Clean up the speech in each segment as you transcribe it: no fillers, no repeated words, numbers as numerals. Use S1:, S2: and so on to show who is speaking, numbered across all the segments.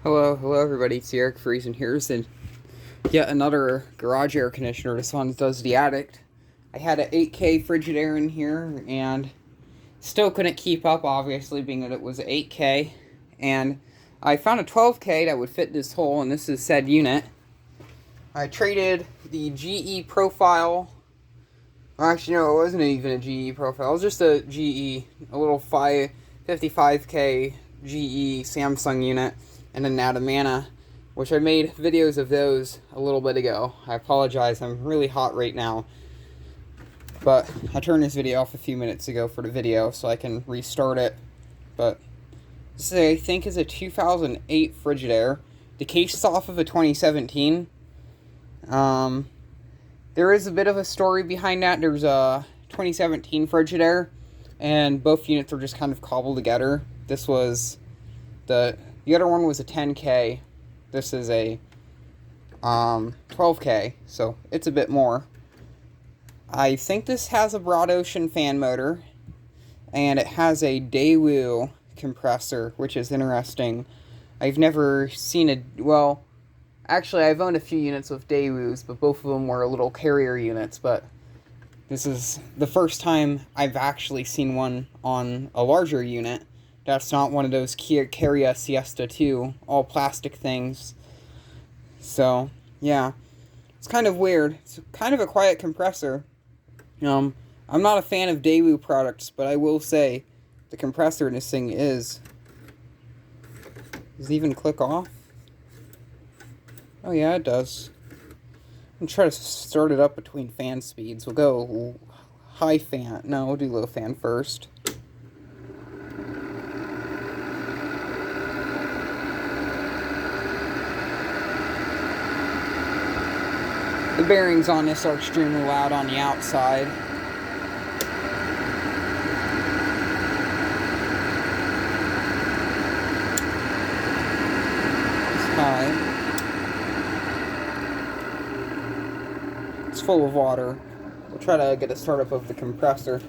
S1: Hello everybody, it's Eric Friesen here, and yet another garage air conditioner. This one does the addict. I had an 8K Frigidaire in here, and still couldn't keep up, obviously, being that it was 8K, and I found a 12K that would fit this hole, and this is said unit. I traded the GE profile. Well, actually, no, it wasn't even a GE profile. It was just a GE, a little 55K GE Samsung unit, and an Atamana, which I made videos of those a little bit ago. I apologize, I'm really hot right now. But I turned this video off a few minutes ago for the video, so I can restart it. But this, I think, is a 2008 Frigidaire. The case is off of a 2017. There is a bit of a story behind that. There's a 2017 Frigidaire, and both units are just kind of cobbled together. This was the other one was a 10K. This is a 12K, so it's a bit more. I think this has a Broad Ocean fan motor, and it has a Daewoo compressor, which is interesting. I've never seen well, actually I've owned a few units with Daewoos, but both of them were little carrier units, but this is the first time I've actually seen one on a larger unit. That's not one of those Carrier Siesta 2 all plastic things. So, yeah. It's kind of weird. It's kind of a quiet compressor. I'm not a fan of Daewoo products, but I will say the compressor in this thing is... Does it even click off? Oh yeah, it does. I'm gonna try to start it up between fan speeds. We'll go high fan. No, we'll do low fan first. The bearings on this are extremely loud on the outside. It's high. It's full of water. We'll try to get a startup of the compressor.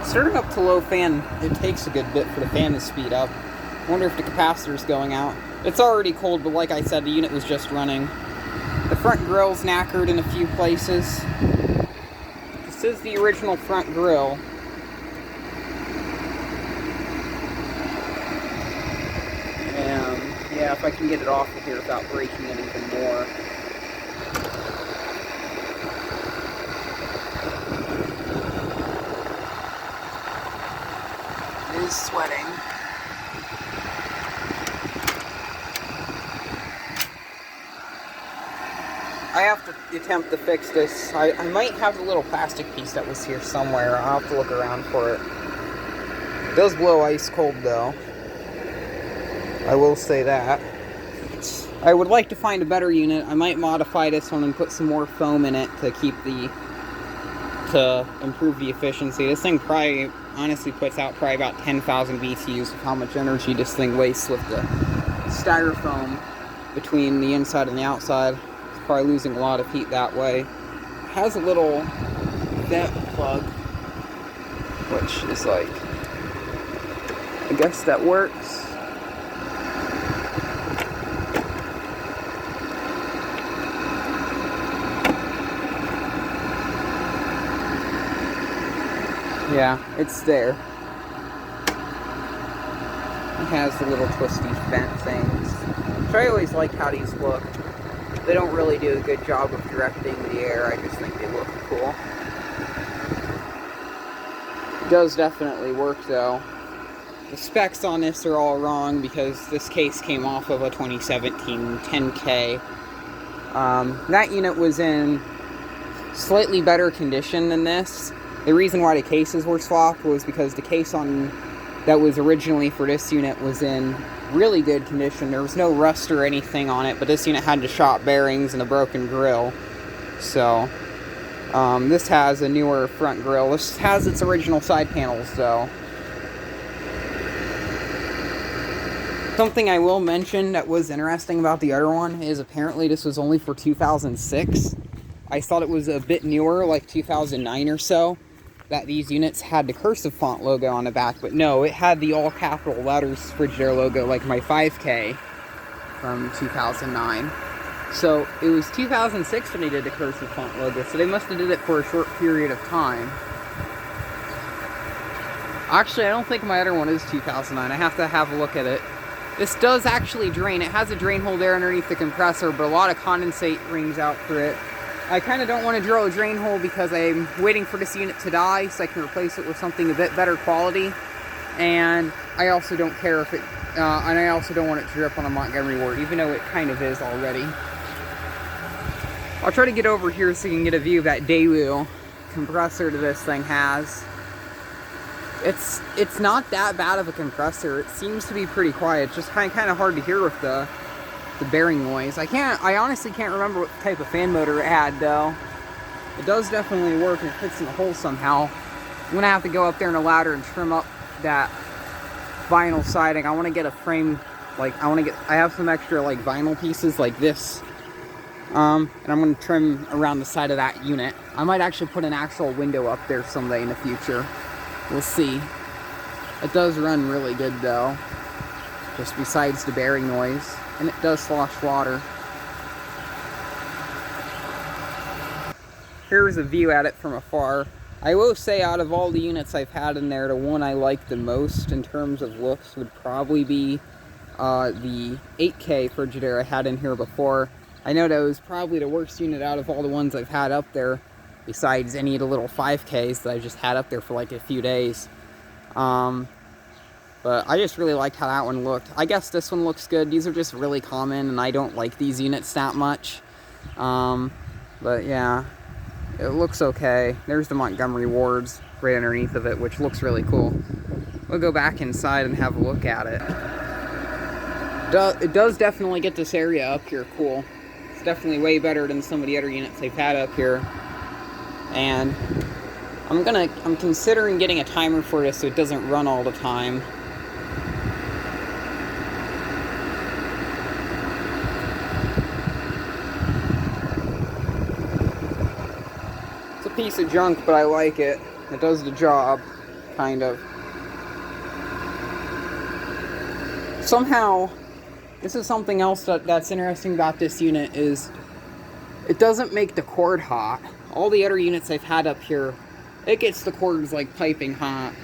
S1: Starting up to low fan, it takes a good bit for the fan to speed up. I wonder if the capacitor's going out. It's already cold, but like I said, the unit was just running. The front grill's knackered in a few places. This is the original front grill. And yeah, if I can get it off of here without breaking it even more. Is sweating. I have to attempt to fix this. I might have a little plastic piece that was here somewhere. I'll have to look around for it. It does blow ice cold though. I will say that. I would like to find a better unit. I might modify this one and put some more foam in it to improve the efficiency. This thing probably honestly puts out probably about 10,000 BTUs of how much energy this thing wastes with the styrofoam between the inside and the outside. It's probably losing a lot of heat that way. It has a little vent plug, which is like, I guess that works. Yeah, it's there. It has the little twisty vent things, which I always like how these look. They don't really do a good job of directing the air, I just think they look cool. It does definitely work though. The specs on this are all wrong because this case came off of a 2017 10K. That unit was in slightly better condition than this. The reason why the cases were swapped was because the case that was originally for this unit was in really good condition. There was no rust or anything on it, but this unit had the shot bearings and a broken grill. So, this has a newer front grill. This has its original side panels, though. Something I will mention that was interesting about the other one is apparently this was only for 2006. I thought it was a bit newer, like 2009 or so, that these units had the cursive font logo on the back, but no, it had the all capital letters Frigidaire logo, like my 5K from 2009. So it was 2006 when they did the cursive font logo, so they must have did it for a short period of time. Actually, I don't think my other one is 2009. I have to have a look at it. This does actually drain. It has a drain hole there underneath the compressor, but a lot of condensate rings out through it. I kind of don't want to drill a drain hole because I'm waiting for this unit to die so I can replace it with something a bit better quality. And I also don't care if it, and I also don't want it to drip on a Montgomery wart, even though it kind of is already. I'll try to get over here so you can get a view of that Daewoo compressor that this thing has. It's not that bad of a compressor. It seems to be pretty quiet. It's just kind of hard to hear with the bearing noise. I honestly can't remember what type of fan motor it had though. It does definitely work and it fits in the hole somehow. I'm gonna have to go up there in a ladder and trim up that vinyl siding. I want to get a frame, like I have some extra like vinyl pieces like this. And I'm going to trim around the side of that unit. I might actually put an actual window up there someday in the future. We'll see. It does run really good though, just besides the bearing noise, and it does slosh water. Here's a view at it from afar. I will say out of all the units I've had in there, the one I like the most in terms of looks would probably be the 8K Frigidaire I had in here before. I know that was probably the worst unit out of all the ones I've had up there, besides any of the little 5Ks that I just had up there for like a few days. But I just really liked how that one looked. I guess this one looks good. These are just really common, and I don't like these units that much. But yeah, it looks okay. There's the Montgomery wards right underneath of it, which looks really cool. We'll go back inside and have a look at it. It does definitely get this area up here cool. It's definitely way better than some of the other units they've had up here. And I'm considering getting a timer for this so it doesn't run all the time. It's a piece of junk, but I like it. It does the job, kind of. Somehow, this is something else that's interesting about this unit is it doesn't make the cord hot. All the other units I've had up here, it gets the cords like piping hot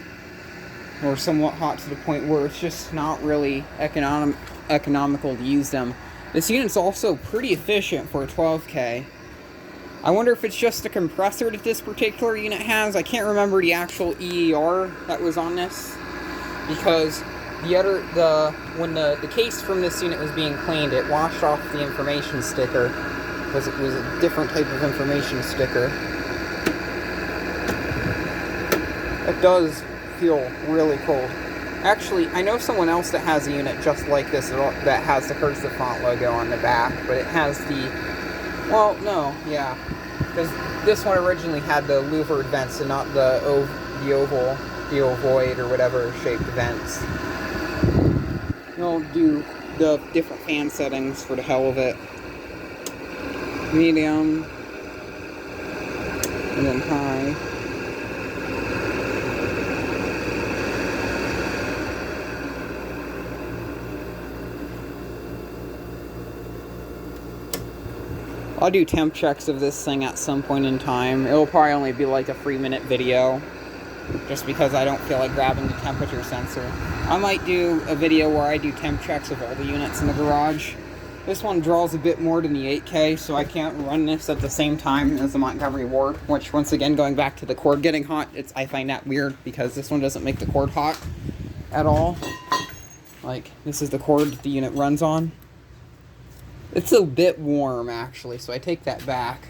S1: or somewhat hot to the point where it's just not really economical to use them. This unit's also pretty efficient for a 12K. I wonder if it's just the compressor that this particular unit has. I can't remember the actual EER that was on this, because when the case from this unit was being cleaned, it washed off the information sticker, because it was a different type of information sticker. It does feel really cold. Actually, I know someone else that has a unit just like this that has the cursive font logo on the back, but it has the, well, no, yeah, because this one originally had the louvered vents and not the ovoid or whatever shaped vents. I'll do the different fan settings for the hell of it. Medium, and then high. I'll do temp checks of this thing at some point in time. It'll probably only be like a 3-minute video, just because I don't feel like grabbing the temperature sensor. I might do a video where I do temp checks of all the units in the garage. This one draws a bit more than the 8K, so I can't run this at the same time as the Montgomery wart, which, once again, going back to the cord getting hot, I find that weird, because this one doesn't make the cord hot at all. Like, this is the cord that the unit runs on. It's a bit warm, actually, so I take that back.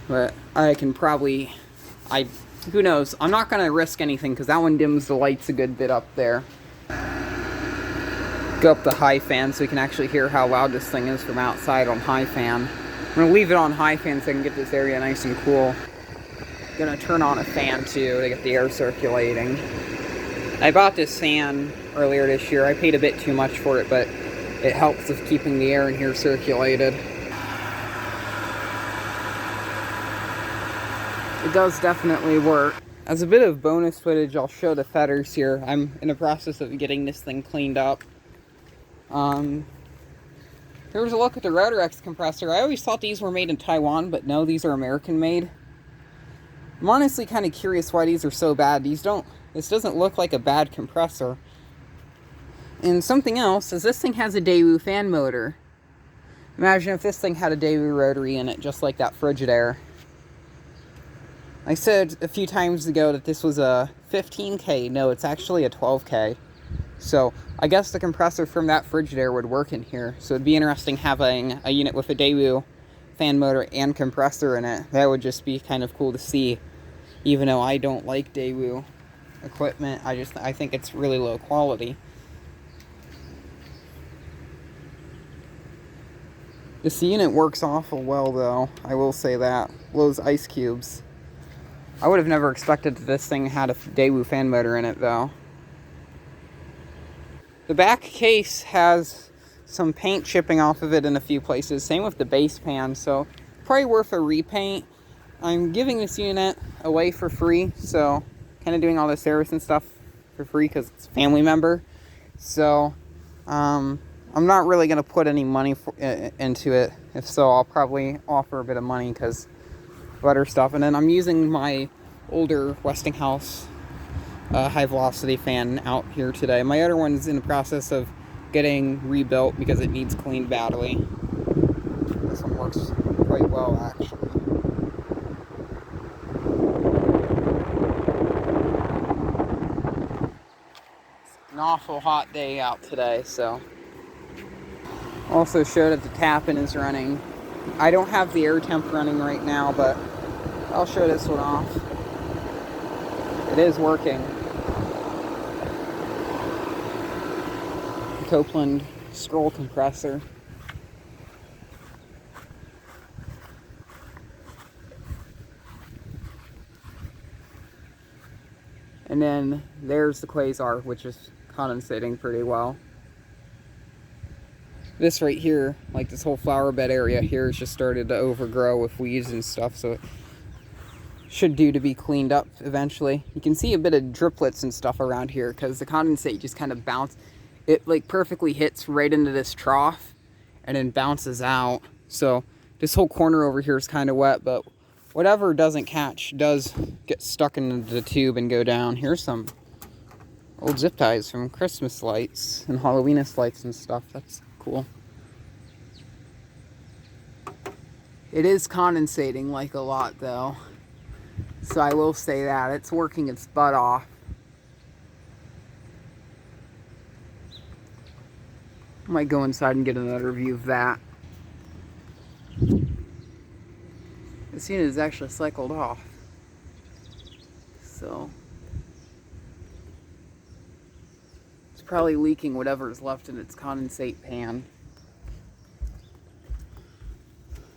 S1: But I can probably... who knows? I'm not going to risk anything, because that one dims the lights a good bit up there. Go up the high fan so you can actually hear how loud this thing is from outside on high fan. I'm going to leave it on high fan so I can get this area nice and cool. Going to turn on a fan too to get the air circulating. I bought this fan earlier this year. I paid a bit too much for it, but it helps with keeping the air in here circulated. It does definitely work. As a bit of bonus footage, I'll show the feathers here. I'm in the process of getting this thing cleaned up. Here's a look at the Rotorex compressor. I always thought these were made in Taiwan, but no, these are American made. I'm honestly kind of curious why these are so bad. This doesn't look like a bad compressor. And something else is this thing has a Daewoo fan motor. Imagine if this thing had a Daewoo rotary in it, just like that Frigidaire. I said a few times ago that this was a 15K. No, it's actually a 12K. So I guess the compressor from that Frigidaire would work in here. So it'd be interesting having a unit with a Daewoo fan motor and compressor in it. That would just be kind of cool to see. Even though I don't like Daewoo equipment, I think it's really low quality. This unit works awful well though, I will say that. Blows ice cubes. I would have never expected that this thing had a Daewoo fan motor in it though. The back case has some paint chipping off of it in a few places. Same with the base pan, so probably worth a repaint. I'm giving this unit away for free, so kind of doing all the service and stuff for free because it's a family member. So I'm not really going to put any money into it. If so, I'll probably offer a bit of money because other stuff. And then I'm using my older Westinghouse high velocity fan out here today. My other one's in the process of getting rebuilt because it needs cleaned badly. This one works quite well actually. It's an awful hot day out today, so. Also showed that the tapping is running. I don't have the air temp running right now, but I'll show this one off. It is working. Copeland scroll compressor. And then there's the quasar, which is condensating pretty well. This right here, like this whole flower bed area here, has just started to overgrow with weeds and stuff, so it should do to be cleaned up eventually. You can see a bit of driplets and stuff around here because the condensate just kind of bounces. It like perfectly hits right into this trough and then bounces out. So this whole corner over here is kind of wet, but whatever doesn't catch does get stuck into the tube and go down. Here's some old zip ties from Christmas lights and Halloweenist lights and stuff. That's cool. It is condensating like a lot though. So I will say that. It's working its butt off. I might go inside and get another view of that. This unit is actually cycled off. So it's probably leaking whatever is left in its condensate pan.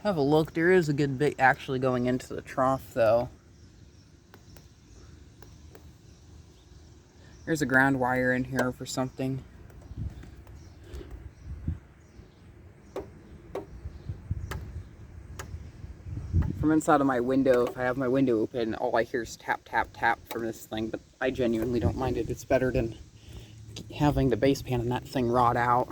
S1: Have a look. There is a good bit actually going into the trough though. There's a ground wire in here for something. From inside of my window, if I have my window open, all I hear is tap, tap, tap from this thing, but I genuinely don't mind it. It's better than having the base pan and that thing rot out.